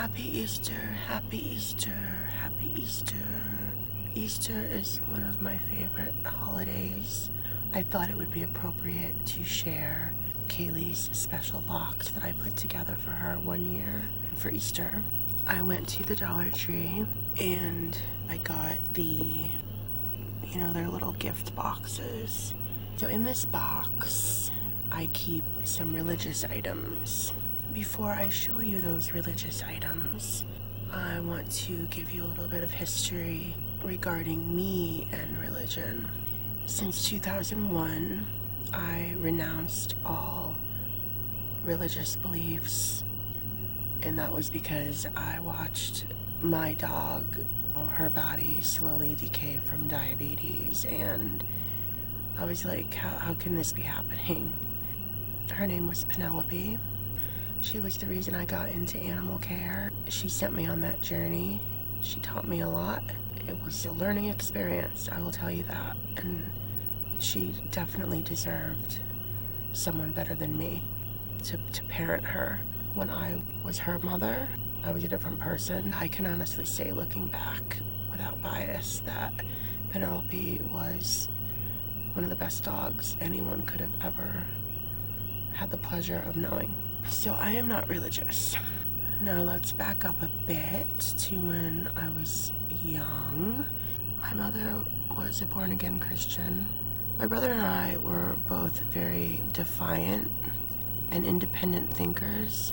Happy Easter, happy Easter, happy Easter. Easter is one of my favorite holidays. I thought it would be appropriate to share Caylee's special box that I put together for her one year for Easter. I went to the Dollar Tree and I got their little gift boxes. So in this box, I keep some religious items. Before I show you those religious items, I want to give you a little bit of history regarding me and religion. Since 2001, I renounced all religious beliefs, and that was because I watched my dog, her body slowly decay from diabetes, and I was like, how can this be happening? Her name was Penelope. She was the reason I got into animal care. She sent me on that journey. She taught me a lot. It was a learning experience, I will tell you that. And she definitely deserved someone better than me to parent her. When I was her mother, I was a different person. I can honestly say, looking back without bias, that Penelope was one of the best dogs anyone could have ever had the pleasure of knowing. So I am not religious. Now let's back up a bit to when I was young. My mother was a born-again Christian. My brother and I were both very defiant and independent thinkers,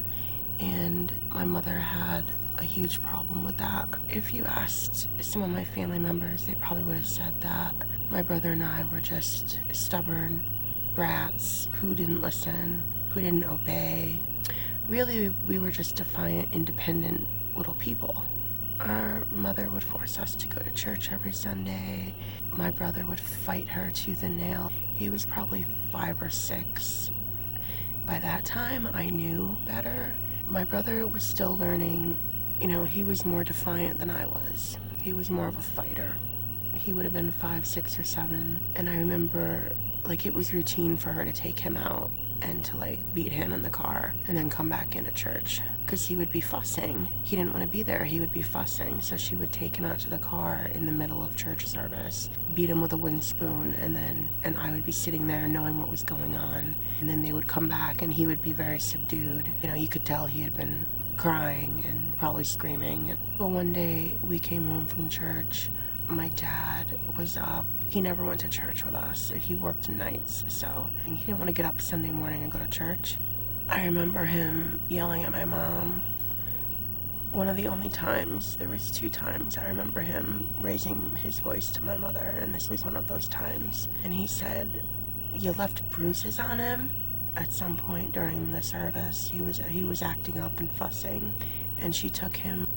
and my mother had a huge problem with that. If you asked some of my family members, they probably would have said that my brother and I were just stubborn brats who didn't listen, who didn't obey. Really, we were just defiant, independent little people. Our mother would force us to go to church every Sunday. My brother would fight her tooth and nail. He was probably 5 or 6. By that time, I knew better. My brother was still learning. He was more defiant than I was. He was more of a fighter. He would have been 5, 6, or 7. And I remember, it was routine for her to take him out and to beat him in the car and then come back into church because he would be fussing. He didn't want to be there. He would be fussing. So she would take him out to the car in the middle of church service, beat him with a wooden spoon, and I would be sitting there knowing what was going on. And then they would come back and he would be very subdued. You could tell he had been crying and probably screaming. Well, one day we came home from church. My dad was up. He never went to church with us. He worked nights, so he didn't want to get up Sunday morning and go to church. I remember him yelling at my mom. One of the only times, there was 2 times, I remember him raising his voice to my mother, and this was one of those times. And he said, "You left bruises on him?" At some point during the service, he was acting up and fussing, and she took him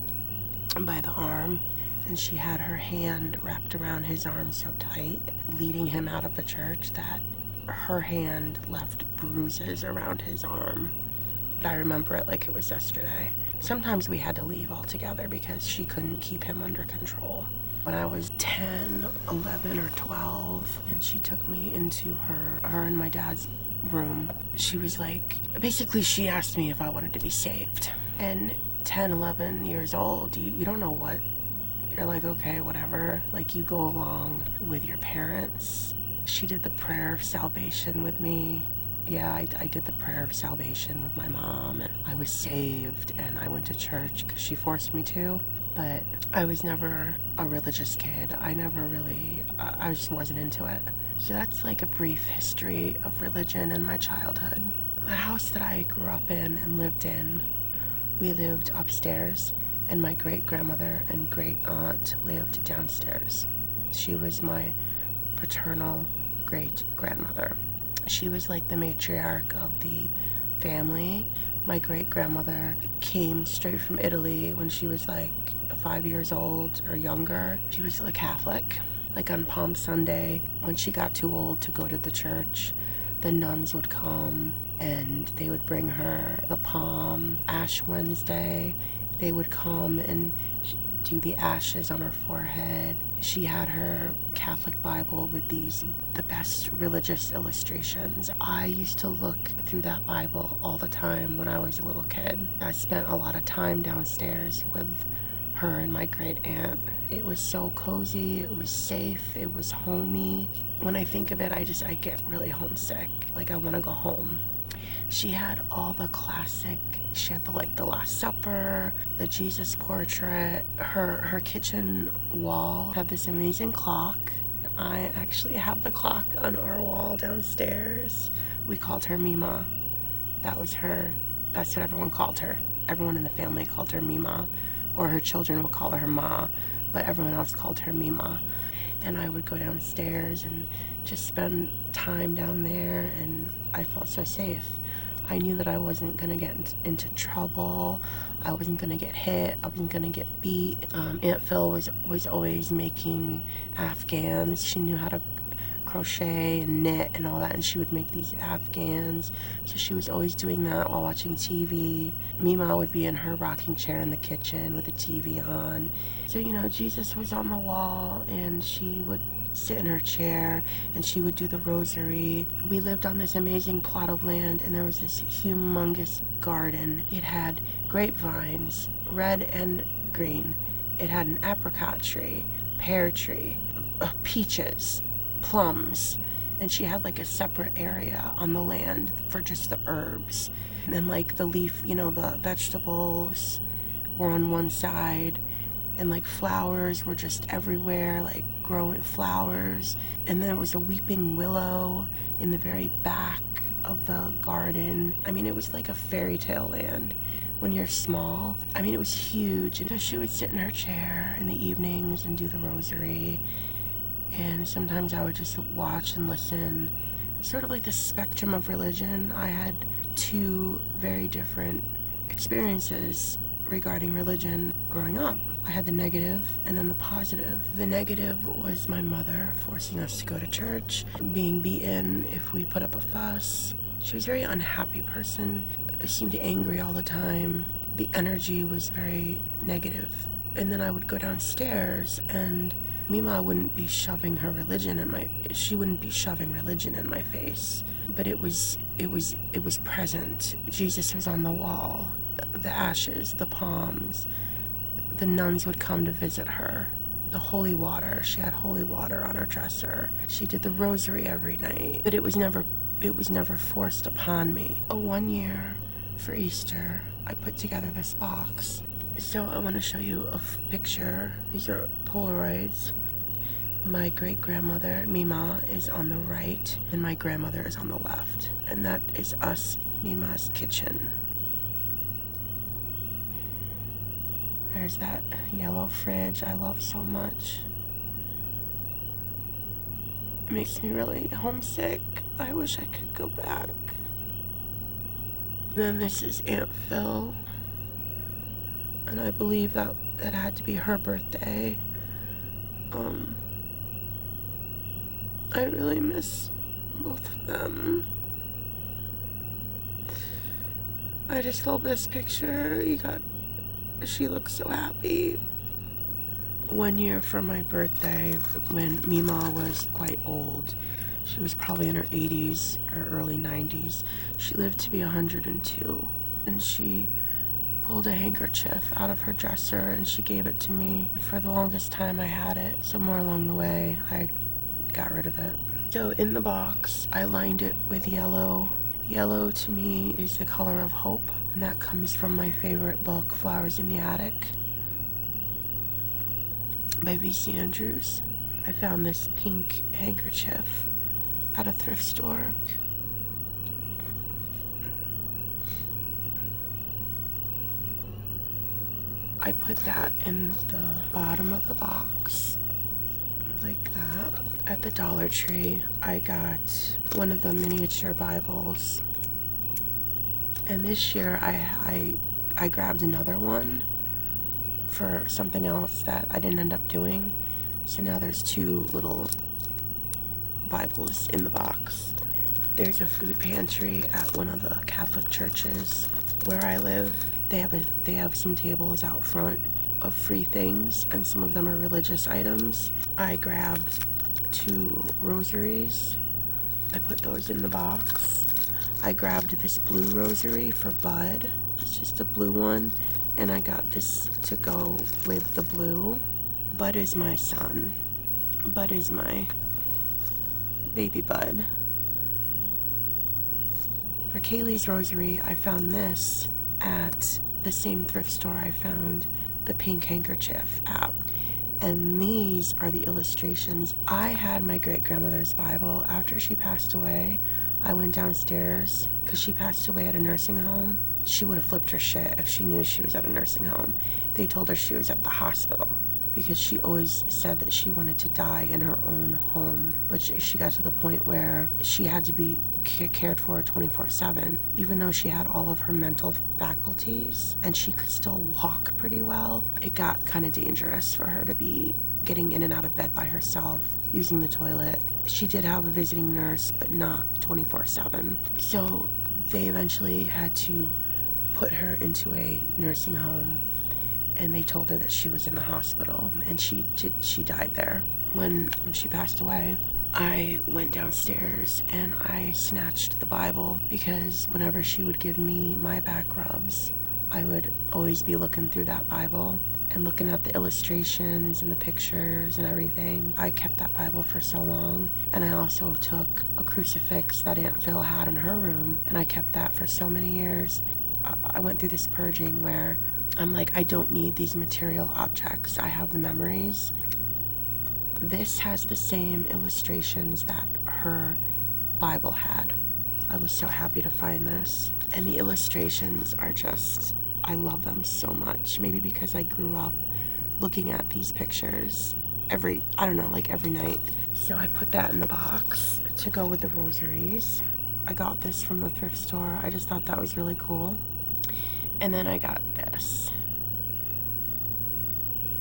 by the arm, and she had her hand wrapped around his arm so tight, leading him out of the church, that her hand left bruises around his arm. But I remember it like it was yesterday. Sometimes we had to leave altogether because she couldn't keep him under control. When I was 10, 11, or 12, and she took me into her and my dad's room, she was basically she asked me if I wanted to be saved. And 10, 11 years old, you don't know what. You're like, okay, whatever. You go along with your parents. She did the prayer of salvation with me. Yeah, I did the prayer of salvation with my mom. And I was saved, and I went to church because she forced me to. But I was never a religious kid. I just wasn't into it. So that's a brief history of religion in my childhood. The house that I grew up in and lived in, we lived upstairs, and my great-grandmother and great-aunt lived downstairs. She was my paternal great-grandmother. She was the matriarch of the family. My great-grandmother came straight from Italy when she was 5 years old or younger. She was Catholic. On Palm Sunday, when she got too old to go to the church, the nuns would come and they would bring her the palm. Ash Wednesday, they would come and do the ashes on her forehead. She had her Catholic Bible with the best religious illustrations. I used to look through that Bible all the time when I was a little kid. I spent a lot of time downstairs with her and my great aunt. It was so cozy, it was safe, it was homey. When I think of it, I get really homesick. Like, I want to go home. She had all the classic. She had the Last Supper, the Jesus portrait. Her kitchen wall had this amazing clock. I actually have the clock on our wall downstairs. We called her Mima. That was her. That's what everyone called her. Everyone in the family called her Mima, or her children would call her Ma, but everyone else called her Mima. And I would go downstairs and just spend time down there, and I felt so safe. I knew that I wasn't gonna get into trouble. I wasn't gonna get hit. I wasn't gonna get beat. Aunt Phil was always making Afghans. She knew how to crochet and knit and all that, and she would make these Afghans. So she was always doing that while watching TV. Mima would be in her rocking chair in the kitchen with the TV on. So, Jesus was on the wall, and she would sit in her chair and she would do the rosary. We lived on this amazing plot of land, and there was this humongous garden. It had grapevines, red and green. It had an apricot tree, pear tree, peaches, plums, and she had a separate area on the land for just the herbs. And then the leaf, the vegetables were on one side, and flowers were just everywhere, growing flowers. And there was a weeping willow in the very back of the garden. I mean, it was like a fairy tale land when you're small. I mean, it was huge. And so she would sit in her chair in the evenings and do the rosary. And sometimes I would just watch and listen. Sort of like the spectrum of religion. I had two very different experiences regarding religion growing up. I had the negative and then the positive. The negative was my mother forcing us to go to church, being beaten if we put up a fuss. She was a very unhappy person, seemed angry all the time. The energy was very negative. And then I would go downstairs, and Mima wouldn't be shoving her religion she wouldn't be shoving religion in my face, but it was present. Jesus was on the wall, the ashes, the palms. The nuns would come to visit her. The holy water, she had holy water on her dresser. She did the rosary every night, but it was never forced upon me. One year for Easter, I put together this box. So I want to show you a picture. These are Polaroids. My great-grandmother, Mima, is on the right, and my grandmother is on the left. And that is us, Mima's kitchen. There's that yellow fridge I love so much. It makes me really homesick. I wish I could go back. And then this is Aunt Phil. And I believe that had to be her birthday. I really miss both of them. I just love this picture. She looks so happy. One year for my birthday, when Mima was quite old, she was probably in her 80s or early 90s. She lived to be 102, and she pulled a handkerchief out of her dresser and she gave it to me. For the longest time I had it. Somewhere along the way I got rid of it. So in the box I lined it with yellow. Yellow to me is the color of hope, and that comes from my favorite book, Flowers in the Attic by V.C. Andrews. I found this pink handkerchief at a thrift store. I put that in the bottom of the box, like that. At the Dollar Tree, I got one of the miniature Bibles. And this year, I grabbed another one for something else that I didn't end up doing. So now there's two little Bibles in the box. There's a food pantry at one of the Catholic churches where I live. They have some tables out front. of free things, and some of them are religious items. I grabbed 2 rosaries. I put those in the box. I grabbed this blue rosary for Bud. It's just a blue one, and I got this to go with the blue. Bud is my son. Bud is my baby Bud. For Caylee's rosary, I found this at the same thrift store I found the pink handkerchief at. And these are the illustrations. I had my great-grandmother's Bible. After she passed away, I went downstairs because she passed away at a nursing home. She would have flipped her shit if she knew she was at a nursing home. They told her she was at the hospital because she always said that she wanted to die in her own home. But she got to the point where she had to be cared for 24/7. Even though she had all of her mental faculties and she could still walk pretty well, it got kind of dangerous for her to be getting in and out of bed by herself, using the toilet. She did have a visiting nurse, but not 24/7. So they eventually had to put her into a nursing home, and they told her that she was in the hospital, and she died there. When she passed away, I went downstairs and I snatched the Bible, because whenever she would give me my back rubs, I would always be looking through that Bible and looking at the illustrations and the pictures and everything. I kept that Bible for so long, and I also took a crucifix that Aunt Phil had in her room, and I kept that for so many years. I went through this purging where I'm like, I don't need these material objects. I have the memories. This has the same illustrations that her Bible had. I was so happy to find this. And the illustrations are just, I love them so much. Maybe because I grew up looking at these pictures every night. So I put that in the box to go with the rosaries. I got this from the thrift store. I just thought that was really cool. And then I got this.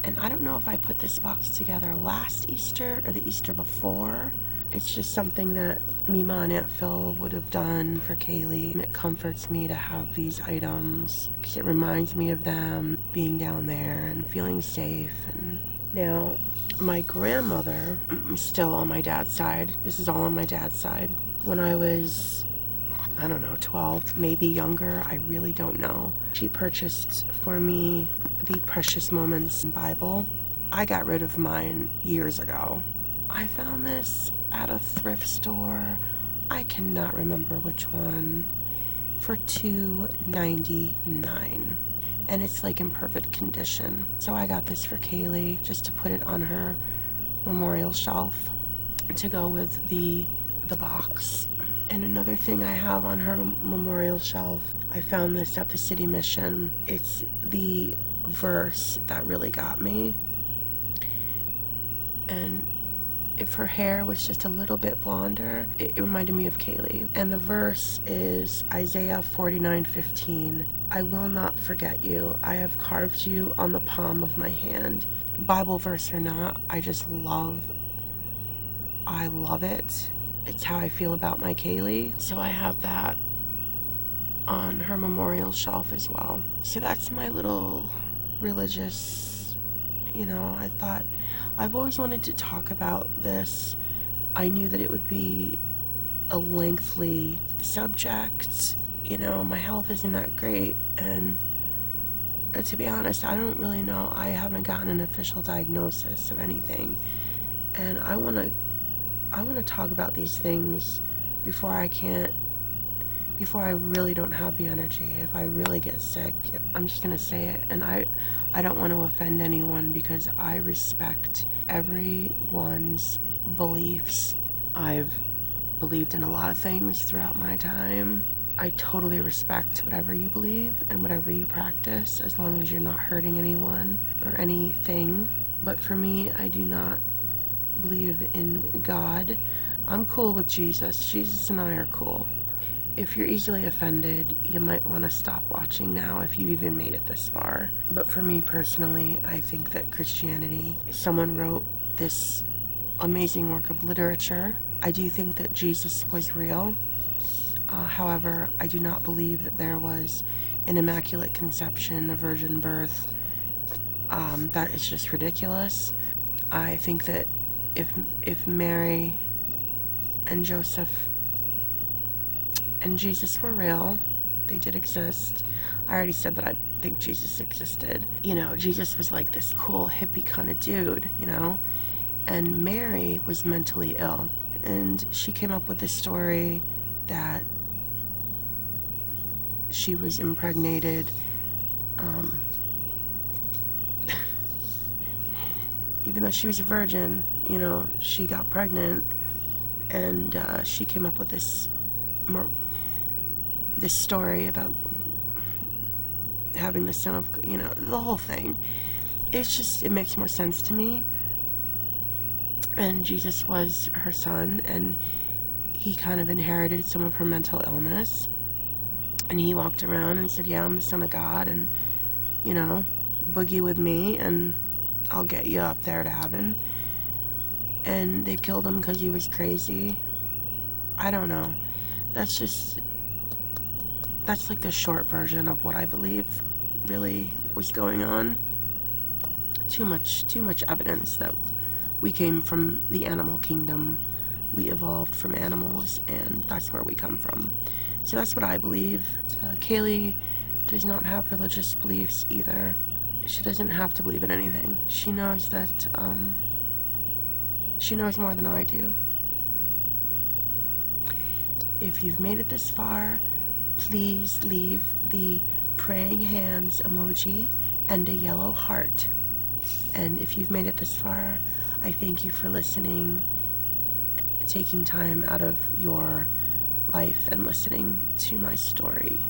And I don't know if I put this box together last Easter or the Easter before. It's just something that Mima and Aunt Phil would have done for Caylee. It comforts me to have these items because it reminds me of them being down there and feeling safe. And now, my grandmother, still on my dad's side. This is all on my dad's side. When I was, 12, maybe younger, I really don't know. She purchased for me the Precious Moments Bible. I got rid of mine years ago. I found this at a thrift store. I cannot remember which one. For $2.99. And it's like in perfect condition. So I got this for Caylee just to put it on her memorial shelf to go with the box. And another thing I have on her memorial shelf, I found this at the City Mission. It's the verse that really got me. And if her hair was just a little bit blonder, it reminded me of Caylee. And the verse is Isaiah 49:15. I will not forget you. I have carved you on the palm of my hand. Bible verse or not, I love it. It's how I feel about my Caylee. So I have that on her memorial shelf as well. So that's my little religious, I thought I've always wanted to talk about this. I knew that it would be a lengthy subject. My health isn't that great, and to be honest, I don't really know. I haven't gotten an official diagnosis of anything, and I want to talk about these things before I really don't have the energy. If I really get sick, I'm just gonna say it. And I don't want to offend anyone because I respect everyone's beliefs. I've believed in a lot of things throughout my time. I totally respect whatever you believe and whatever you practice, as long as you're not hurting anyone or anything. But for me, I do not believe in God. I'm cool with Jesus. Jesus and I are cool. If you're easily offended, you might want to stop watching now if you've even made it this far. But for me personally, I think that Christianity, someone wrote this amazing work of literature. I do think that Jesus was real. However, I do not believe that there was an immaculate conception, a virgin birth, That is just ridiculous. I think that if Mary and Joseph and Jesus were real, they did exist. I already said that I think Jesus existed. You know, Jesus was like this cool hippie kind of dude, you know, and Mary was mentally ill. And she came up with this story that she was impregnated. Even though she was a virgin, you know, she got pregnant, and she came up with this story about having the son of, you know, the whole thing. It's just, it makes more sense to me. And Jesus was her son, and he kind of inherited some of her mental illness, and he walked around and said, yeah, I'm the son of God, and, you know, boogie with me and I'll get you up there to heaven. And they killed him because he was crazy. I don't know. That's like the short version of what I believe really was going on. Too much evidence that we came from the animal kingdom. We evolved from animals, and that's where we come from. So that's what I believe. Caylee does not have religious beliefs either. She doesn't have to believe in anything. She knows that, she knows more than I do. If you've made it this far, please leave the praying hands emoji and a yellow heart. And if you've made it this far, I thank you for listening, taking time out of your life and listening to my story.